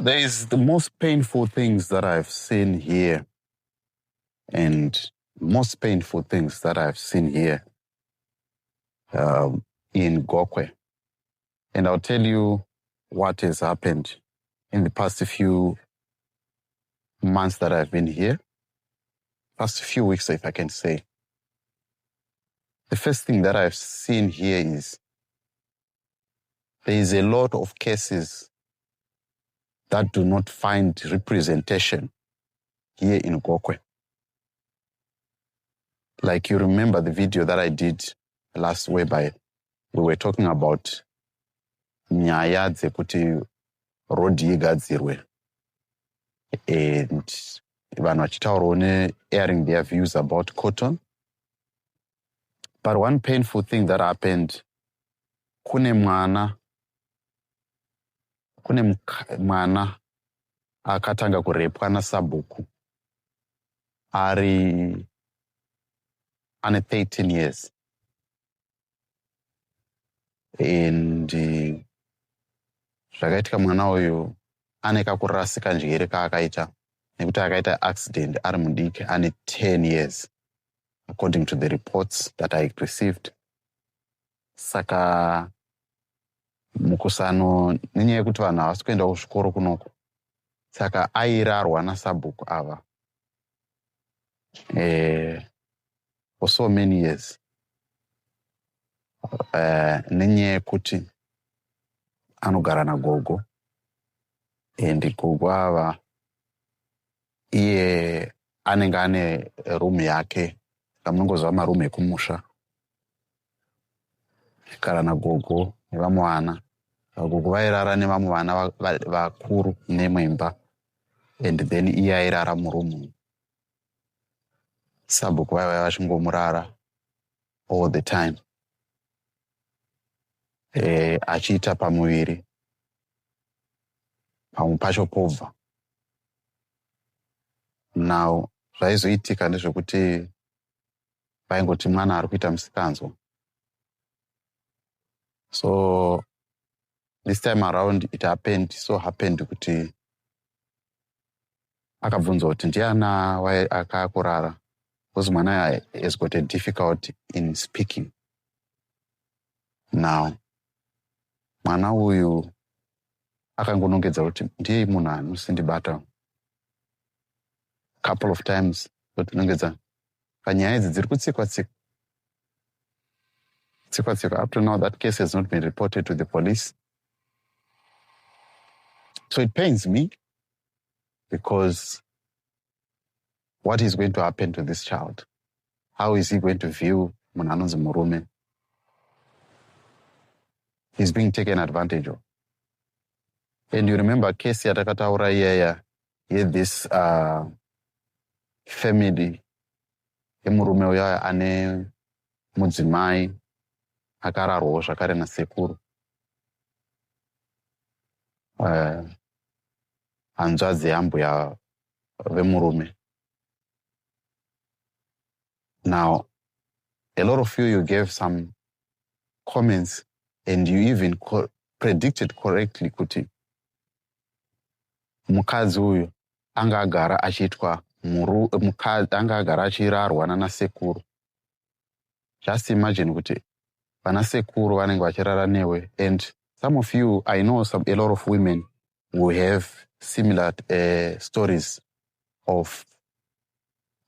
There is the most painful things that I've seen here, and most painful things that I've seen here in GOKWE. And I'll tell you what has happened in the past few months that I've been here, past few weeks, if I can say. The first thing that I've seen here is there is a lot of cases that do not find representation here in GOKWE. Like you remember the video that I did last whereby we were talking about nyaya dzekuti road igadzirwe and vanhu vachitaurawo airing their views about cotton. But one painful thing that happened, kune mwana akatanga kurepwa naSabhuku ane 13 years. And zvakaitika mwana uyu ane kakurasika njere kaakaita nekuti akaita accident ari mudiki ane 10 years according to the reports that I received. Saka mukusano nenyaya yekuti vanhu havasi kuenda kuzvikoro kunoko, saka airarwa naSabhuku ava for so many years nenyaya yekuti anogara nagogo, and gogo ava iye anenge ane room yake, kamunongozva marumu ekumusha, kugara nagogo nevamwe vana. Gogo vairara nevamwe vana vakuru nemwemba, and then iye airara murumu. Sabhuku vaiva vachingomurara all the time, achiita pamuviri, pamwe pacho pobva. Now zvaizoitika ndezvekuti vaingoti mwana ari kuita musikanzwa. So this time around it happened kuti akabvunzwa kuti ndiana akakurara, because mwana has got a difficulty in speaking. Now mwana uyu akangonongedza kuti ndiye munhu anosindibata couple of times, kuti nongedza panyaya idzi dziri kutsikwa-tsikwa. Up to now that case has not been reported to the police. So it pains me, because what is going to happen to this child? How is he going to view munhu anonzi murume? He's being taken advantage of. And you remember case yatakataura iyaya this family yemurume uya ane mudzimai akararwawo zvakare nasekuru, hanzvadzi yambuya vemurume. Now, a lot of you gave some comments, and you even predicted correctly kuti mukadzi uyu anga agara achiitwa anga agara achirarwa nanasekuru. Just imagine kuti vanasekuru vanenge vachirara newe. And some of you, I know a lot of women who have similar stories of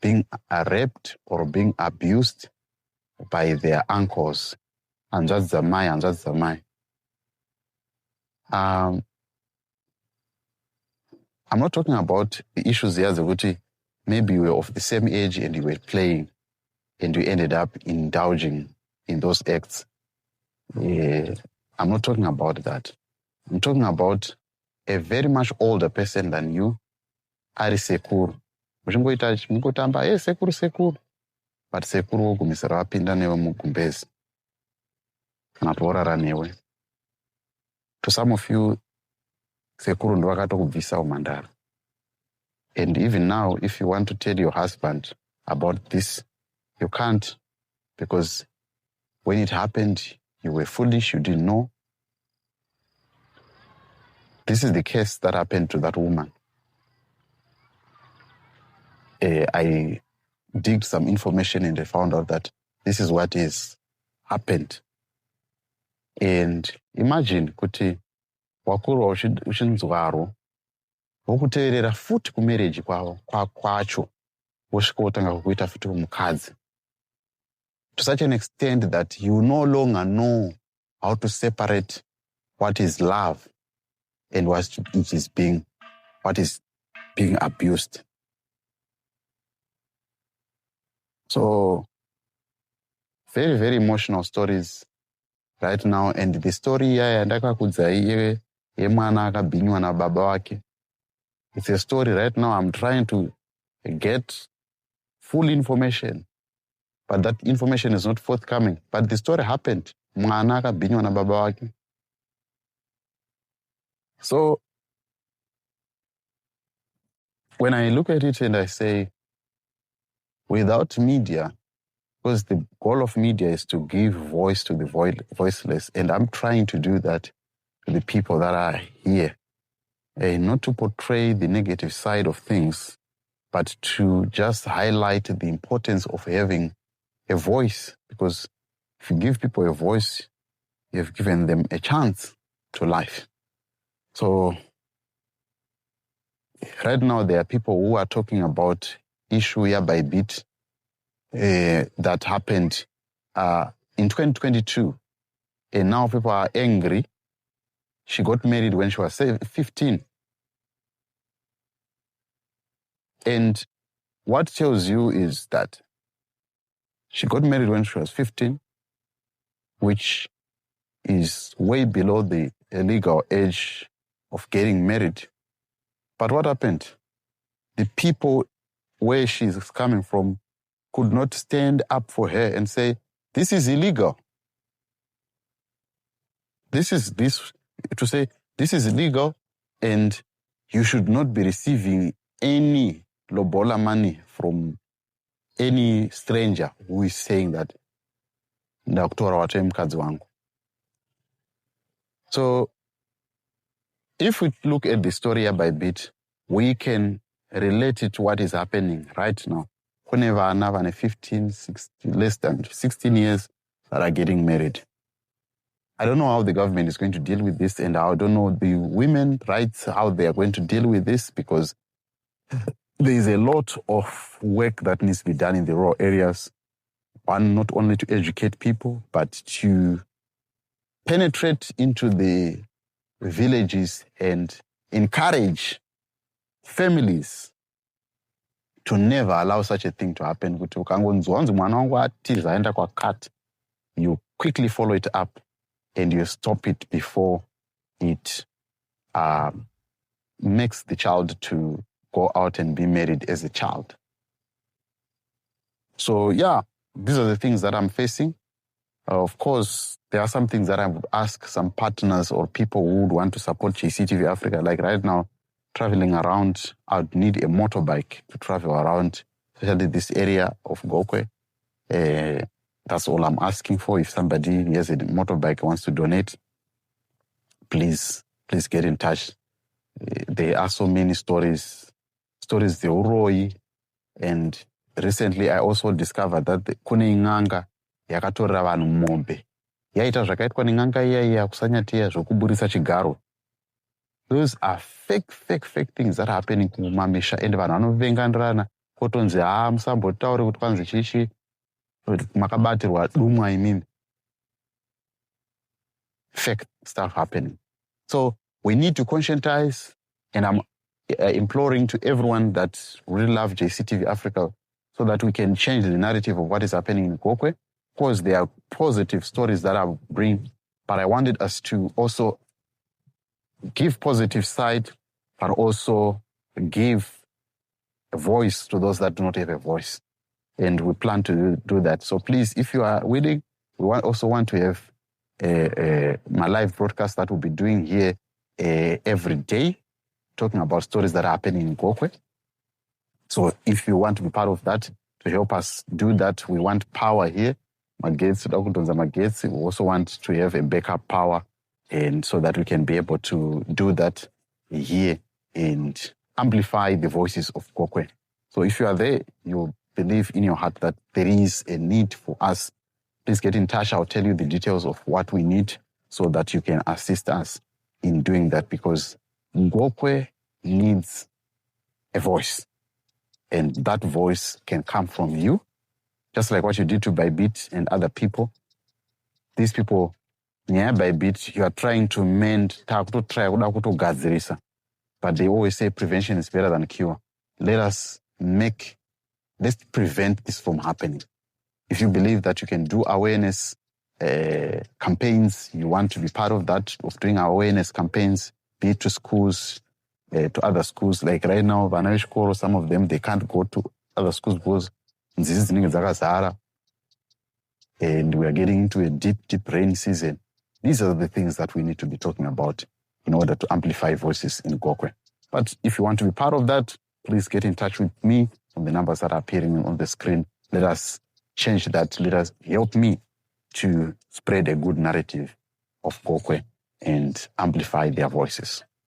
being raped or being abused by their uncles. And that's the mai. I'm not talking about the issues here, Zavuti. Maybe you were of the same age and you were playing and you ended up indulging in those acts. I'm not talking about that. I'm talking about a very much older person than you, ari sekuru. Muchingotamba, sekuru. But sekuru wogumisira wapinda newe mugumbezi. Kana torara newe. To some of you, sekuru ndo vakatokubvisa umandara. And even now, if you want to tell your husband about this, you can't, because when it happened, you were foolish, you didn't know. This is the case that happened to that woman. I digged some information and I found out that this is what has happened. And imagine kuti wakurwa uchinzwaro wokuteerera futi kumarriage kwacho wosvika wotanga kukuita futi mukadzi, to such an extent that you no longer know how to separate what is love and what is being abused. So very, very emotional stories right now. And the story yandakakudzai yemwana akabhinywa nababa wake, it's a story right now I'm trying to get full information, but that information is not forthcoming. But the story happened. Mwana akabhinywa nababa wake. So when I look at it and I say, without media, because the goal of media is to give voice to the voiceless, and I'm trying to do that to the people that are here, not to portray the negative side of things, but to just highlight the importance of having a voice, because if you give people a voice, you've given them a chance to life. So right now there are people who are talking about issue year by bit that happened in 2022. And now people are angry. She got married when she was 15. And what tells you is that she got married when she was 15, which is way below the legal age of getting married. But what happened? The people where she's coming from could not stand up for her and say, this is illegal. This is illegal, and you should not be receiving any lobola money from any stranger who is saying that. So if we look at the story year by bit, we can relate it to what is happening right now. Whenever another 15, 16, less than 16 years that are getting married. I don't know how the government is going to deal with this, and I don't know the women's rights, how they are going to deal with this, because there is a lot of work that needs to be done in the rural areas. One, not only to educate people, but to penetrate into the villages and encourage families to never allow such a thing to happen. You quickly follow it up and you stop it before it makes the child to go out and be married as a child. So yeah, these are the things that I'm facing. Of course, there are some things that I would ask some partners or people who would want to support JCTV Africa. Like right now, traveling around, I'd need a motorbike to travel around, especially this area of GOKWE. That's all I'm asking for. If somebody has a motorbike wants to donate, please get in touch. There are so many stories the uroi, and recently I also discovered that kune ing'anga yakatorera vanhu mombe. Yaita zvakaitwa neng'anga iya kusanyatiya zvokuburisa chigaro. Those are fake things that are happening kumamisha, and vanhu vanovenganirana kotonzi musambotauri kuti kwanzi chichi makabatirwa dumwa imini. Fake stuff happening. So we need to conscientize, and I'm imploring to everyone that really love JCTV Africa so that we can change the narrative of what is happening in GOKWE. Of course, there are positive stories that I bring, but I wanted us to also give positive side, but also give a voice to those that do not have a voice. And we plan to do that. So please, if you are willing, we also want to have my live broadcast that we'll be doing here every day, talking about stories that are happening in GOKWE. So if you want to be part of that, to help us do that, we want power here. We also want to have a backup power, and so that we can be able to do that hear and amplify the voices of GOKWE. So if you are there, you believe in your heart that there is a need for us, please get in touch. I'll tell you the details of what we need so that you can assist us in doing that, because GOKWE needs a voice, and that voice can come from you, just like what you did to Bybit and other people. These people, yeah, Bybit, you are trying to mend, but they always say prevention is better than cure. Let's prevent this from happening. If you believe that you can do awareness campaigns, you want to be part of that, of doing awareness campaigns, be it to schools, to other schools. Like right now, some of them, they can't go to other schools because and we are getting into a deep rainy season. These are the things that we need to be talking about in order to amplify voices in GOKWE. But if you want to be part of that, please get in touch with me on the numbers that are appearing on the screen. Let us change that. Let us help me to spread a good narrative of GOKWE and amplify their voices.